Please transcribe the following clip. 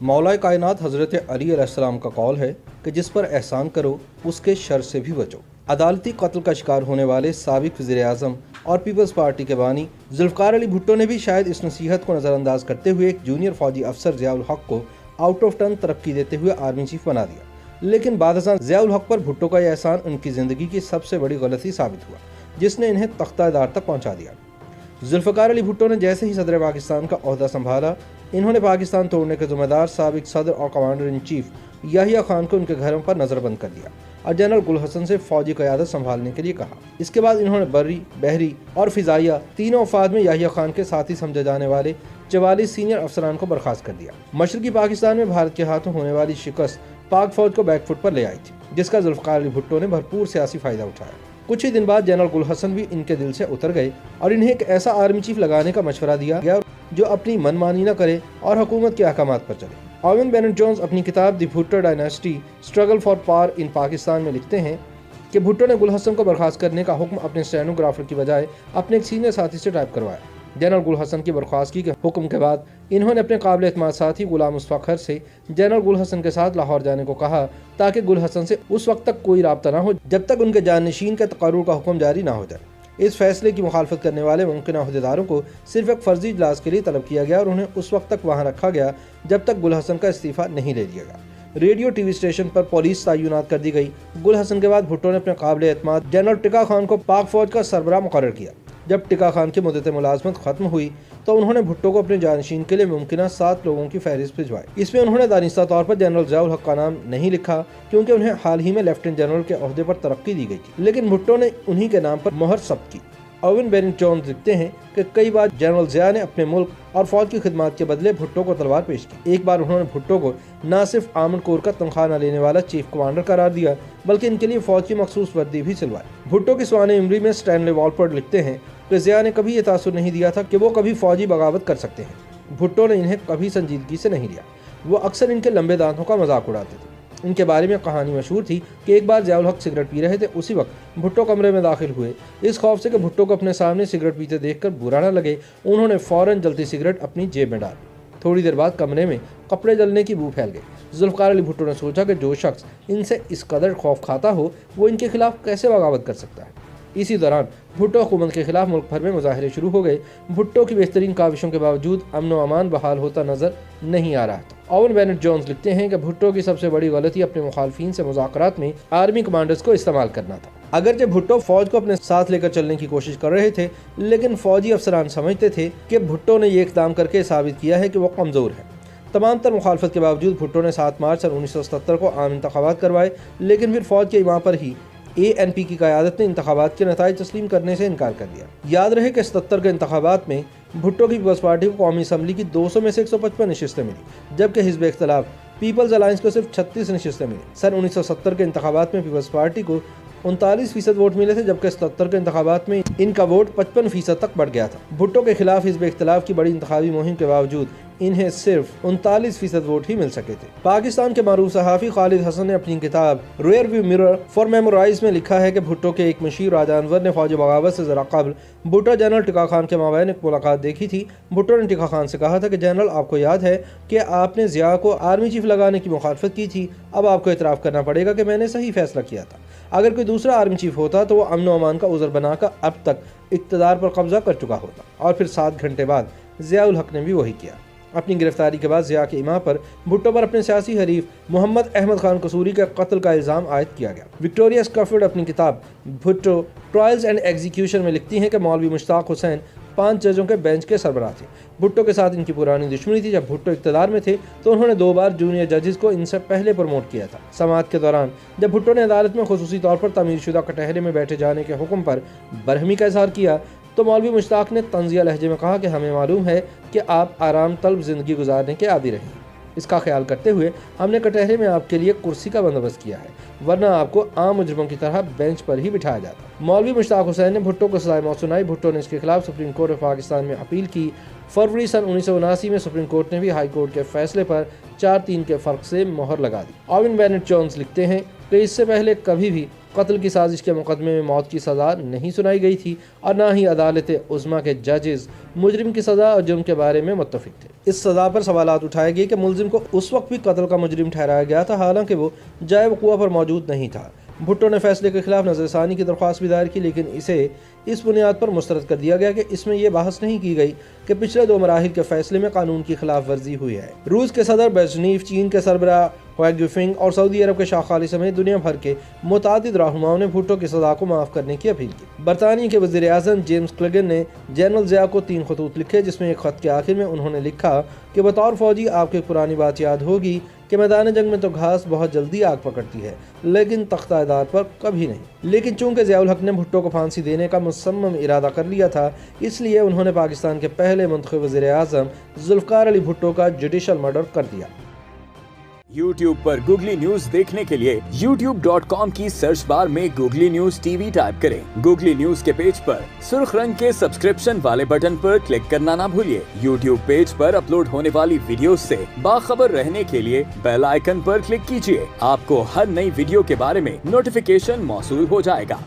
मौलाए कायनात हज़रत अली अलैहिस्सलाम का कौल है कि जिस पर एहसान करो उसके शर से भी बचो। अदालती कत्ल का शिकार होने वाले साबिक वज़ीर आज़म और पीपल्स पार्टी के बानी जुल्फ़िकार अली भुट्टो ने भी शायद इस नसीहत को नज़रअंदाज करते हुए एक जूनियर फौजी अफसर ज़ियाउल हक को आउट ऑफ टर्न तरक्की देते हुए आर्मी चीफ बना दिया। लेकिन बादशाह ज़ियाउल हक पर भुट्टो का यह एहसान उनकी ज़िंदगी की सबसे बड़ी गलती साबित हुआ, जिसने इन्हें तख्तादार तक पहुँचा दिया। जुल्फ़िकार अली भुट्टो ने जैसे ही सदर पाकिस्तान का ओहदा संभाला, इन्होंने पाकिस्तान तोड़ने के ज़िम्मेदार साबिक सदर और commander in chief Yahya Khan को उनके घरों पर नज़रबंद कर दिया और जनरल गुल हसन से फौजी क़यादत संभालने के लिए कहा। इसके बाद इन्होंने बर्री, बहरी और फ़िज़ाइया तीनों अफवाद में याहिया खान के साथी समझे जाने वाले 44 सीनियर अफसरान को बर्खास्त कर दिया। मशरक़ी पाकिस्तान में भारत के हाथों होने वाली शिकस्त पाक फौज को बैकफुट पर ले आई थी, जिसका जुल्फ़िकार अली भुट्टो ने भरपूर सियासी फ़ायदा उठाया। कुछ ही दिन बाद जनरल गुल हसन भी इनके दिल से उतर गए और इन्हें एक ऐसा आर्मी चीफ लगाने का मशवरा दिया गया जो अपनी मनमानी न करे और हुकूमत के अहकामात पर चले। ओवेन बेनेट जोन्स अपनी किताब the Bhutto dynasty struggle for power in Pakistan में लिखते हैं कि भुट्टो ने गुल हसन को बर्खास्त करने का हुक्म अपने स्टेनोग्राफर की बजाय अपने एक सीनियर साथी से टाइप करवाया। जनरल गुल हसन की बर्खास्तगी के हुक्म के बाद इन्होंने अपने काबिल एतमाद साथी गुलाम मुस्तफा से जनरल गुल हसन के साथ लाहौर जाने को कहा, ताकि गुल हसन से उस वक्त तक कोई राब्ता ना हो जब तक उनके जानशीन के तकर्रुर का हुक्म जारी ना हो जाए। इस फैसले की मुखालफत करने वाले मुमकिन अहदेदारों को सिर्फ एक फर्जी इजलास के लिए तलब किया गया और उन्हें उस वक्त तक वहाँ रखा गया जब तक गुल हसन का इस्तीफ़ा नहीं ले लिया गया। रेडियो टीवी स्टेशन पर पुलिस तैनात कर दी गई। गुल हसन के बाद भुट्टो ने अपने काबिल एतमाद जनरल टिका खान को पाक फौज का सरबराह मुकर्रर किया। जब टिका खान की मुद्दत मुलाजमत खत्म हुई तो उन्होंने भुट्टो को अपने जानशीन के लिए मुमकिन 7 लोगों की फहरिस्त भिजवाई। इसमें उन्होंने दानिस्ता तौर पर जनरल ज़ियाउल हक का नाम नहीं लिखा, क्योंकि उन्हें हाल ही में लेफ्टिनेंट जनरल के ओहदे पर तरक्की दी गई थी, लेकिन भुट्टो ने उन्हीं के नाम पर मोहर ज़ब्त की। ओवेन बेनेट जोन्स लिखते हैं कि कई बार जनरल ज़िया ने अपने मुल्क और फौज की खिदमत के बदले भुट्टो को तलवार पेश की। एक बार उन्होंने भुट्टो को न सिर्फ आर्मड कोर का तनख्वाह न लेने वाला चीफ कमांडर करार दिया, बल्कि इनके लिए फौज की मखसूस वर्दी भी सिलवाई। भुट्टो की स्वान इमरी में स्टैनले वॉलपर्ड लिखते हैं कि ज़िया ने कभी ये तासुर नहीं दिया था कि वो कभी फौजी बगावत कर सकते हैं। भुट्टो ने इन्हें कभी संजीदगी से नहीं लिया। वो अक्सर इनके लंबे दांतों का मजाक उड़ाते थे। इनके बारे में कहानी मशहूर थी कि एक बार ज़ियाउल हक सिगरेट पी रहे थे। उसी वक्त भुट्टो कमरे में दाखिल हुए। इस खौफ से कि भुट्टो को अपने सामने सिगरेट पीते देखकर बुरा न लगे, उन्होंने फ़ौरन जलती सिगरेट अपनी जेब में डाली। थोड़ी देर बाद कमरे में कपड़े जलने की बू फैल गई। जुल्फ़िकार अली भुट्टो ने सोचा कि जो शख्स इनसे इस कदर खौफ खाता हो वो इनके खिलाफ कैसे बगावत कर सकता है। इसी दौरान भुट्टो हुकूमत के खिलाफ मुल्क भर में मुजाहरे शुरू हो गए। भुट्टो की बेहतरीन काविशों के बावजूद अमन व अमान बहाल होता नजर नहीं आ रहा था। ओवेन बेनेट जोन्स लिखते हैं कि भुट्टो की सबसे बड़ी गलती अपने मुखालफिन से मुज़ाकरात में आर्मी कमांडर्स को इस्तेमाल करना था। अगरचे भुट्टो फौज को अपने साथ लेकर चलने की कोशिश कर रहे थे, लेकिन फौजी अफसरान समझते थे कि भुट्टो ने ये इक़दाम करके साबित किया है कि वो कमज़ोर है। तमाम तर मुखालफत के बावजूद भुट्टो ने 7 मार्च सन 1977 को आम इंतखाबात करवाए, लेकिन फिर फौज के इमाम पर ही ANP की क़यादत ने इंतखाबात के नताइज तस्लीम करने से इनकार कर दिया। याद रहे कि 77 के इंतखाबात में भुट्टो की पीपल्स पार्टी को कौमी असम्बली की 200 में से 155 नशिस्तें मिली, जबकि हिज़्ब इख्तिलाफ पीपल्स अलायंस को सिर्फ 36 नशिस्तें मिली। सन 1970 के इंतखाबात में पीपल्स पार्टी को 39% वोट मिले थे, जबकि 77 के इंतखाबात में इनका वोट 55% तक बढ़ गया था। भुट्टो के खिलाफ हिज़्ब इख्तिलाफ की बड़ी इंतखाबी मुहिम के बावजूद इन्हें सिर्फ 39% वोट ही मिल सके थे। पाकिस्तान के मारूफ सहाफ़ी खालिद हसन ने अपनी किताब rear view mirror for memorise में लिखा है कि भुट्टो के एक मशीर राजानवर ने फौजी बगावत से ज़रा कबल भुट्टो जनरल टिका खान के माबैन एक मुलाकात देखी थी। भुट्टो ने टिका खान से कहा था कि जनरल, आपको याद है कि आपने ज़िया को आर्मी चीफ लगाने की मुखालफत की थी। अब आपको इतराफ़ करना पड़ेगा कि मैंने सही फैसला किया था। अगर कोई दूसरा आर्मी चीफ होता तो वो अमन व अमान का उज़र बनाकर अब तक इक़्तिदार पर कब्जा कर चुका होता। और फिर 7 घंटे बाद ज़ियाउल हक ने भी वही किया। अपनी गिरफ्तारी के बाद ज़िया के इमाम पर भुट्टो पर अपने सियासी हरीफ मोहम्मद अहमद खान कसूरी के कत्ल का इल्ज़ाम आयद किया गया। विक्टोरिया स्कॉफिल्ड अपनी किताब भुट्टो ट्रायल्स एंड एग्जीक्यूशन में लिखती हैं कि मौलवी मुश्ताक हुसैन 5 जजों के बेंच के सरबराह थे। भुट्टो के साथ इनकी पुरानी दुश्मनी थी। जब भुट्टो इक़्तिदार में थे तो उन्होंने 2 बार जूनियर जजेस को इनसे पहले प्रमोट किया था। समाअत के दौरान जब भुट्टो ने अदालत में खुसूसी तौर पर तमीरशुदा कटहरे में बैठे जाने के हुक्म पर बरहमी का इजहार किया तो मौलवी मुश्ताक ने तंज़िया लहजे में कहा कि हमें मालूम है कि आप आराम तलब ज़िंदगी गुजारने के आदी रहे। इसका ख्याल करते हुए हमने कटहरे में आपके लिए कुर्सी का बंदोबस्त किया है, वरना आपको आम मुजरिमों की तरह बेंच पर ही बिठाया जाता। मौलवी मुश्ताक हुसैन ने भुट्टो को सज़ाए मौत सुनाई। भुट्टो ने इसके खिलाफ सुप्रीम कोर्ट ऑफ पाकिस्तान में अपील की। फरवरी सन 1979 में सुप्रीम कोर्ट ने भी हाई कोर्ट के फैसले पर 4-3 के फ़र्क से मोहर लगा दी। ओवेन बेनेट जोन्स लिखते हैं कि इससे पहले कभी भी कत्ल की साजिश के मुकदमे में मौत की सज़ा नहीं सुनाई गई थी और न ही अदालत उज़्मा के जजेस मुजरिम की सज़ा और जुर्म के बारे में मुत्तफिक थे। इस सज़ा पर सवालात उठाए गए कि मुलजिम को उस वक्त भी कत्ल का मुजरिम ठहराया गया था, हालांकि वो जाए वक़ुआ पर मौजूद नहीं था। भुट्टो ने फैसले के खिलाफ नज़रसानी की दरख्वास्त भी दायर की, लेकिन इसे इस बुनियाद पर मुस्तरद कर दिया गया कि इसमें यह बहस नहीं की गई कि पिछले 2 मराहिल के फैसले में कानून की खिलाफ वर्जी हुई है। रूस के सदर ब्रेज़नेव, चीन के सरबराह हुआ गुइफिंग और सऊदी अरब के शाह खालिद समेत दुनिया भर के मुतादिद रहनुमाओं ने भुट्टो की सज़ा को माफ़ करने की अपील की। बरतानिया के वज़ीर आज़म जेम्स क्लेगन ने जनरल ज़िया को 3 खतूत लिखे, जिसमें एक ख़त के आखिर में उन्होंने लिखा कि बतौर फौजी आपको एक पुरानी बात याद होगी कि मैदान जंग में तो घास बहुत जल्दी आग पकड़ती है, लेकिन तख्तादार पर कभी नहीं। लेकिन चूंकि ज़ियाउल हक ने भुट्टो को फांसी देने का मुसम्मम इरादा कर लिया था, इसलिए उन्होंने पाकिस्तान के पहले मुंतखब वज़ीर आज़म जुल्फ़िकार अली भुट्टो का जुडिशल मर्डर कर दिया। YouTube पर गूगली न्यूज देखने के लिए youtube.com की सर्च बार में गूगली न्यूज टीवी टाइप करें। गूगली न्यूज के पेज पर सुर्ख रंग के सब्सक्रिप्शन वाले बटन पर क्लिक करना ना भूलिए। YouTube पेज पर अपलोड होने वाली वीडियोस से बाखबर रहने के लिए बेल आइकन पर क्लिक कीजिए। आपको हर नई वीडियो के बारे में नोटिफिकेशन मौसूल हो जाएगा।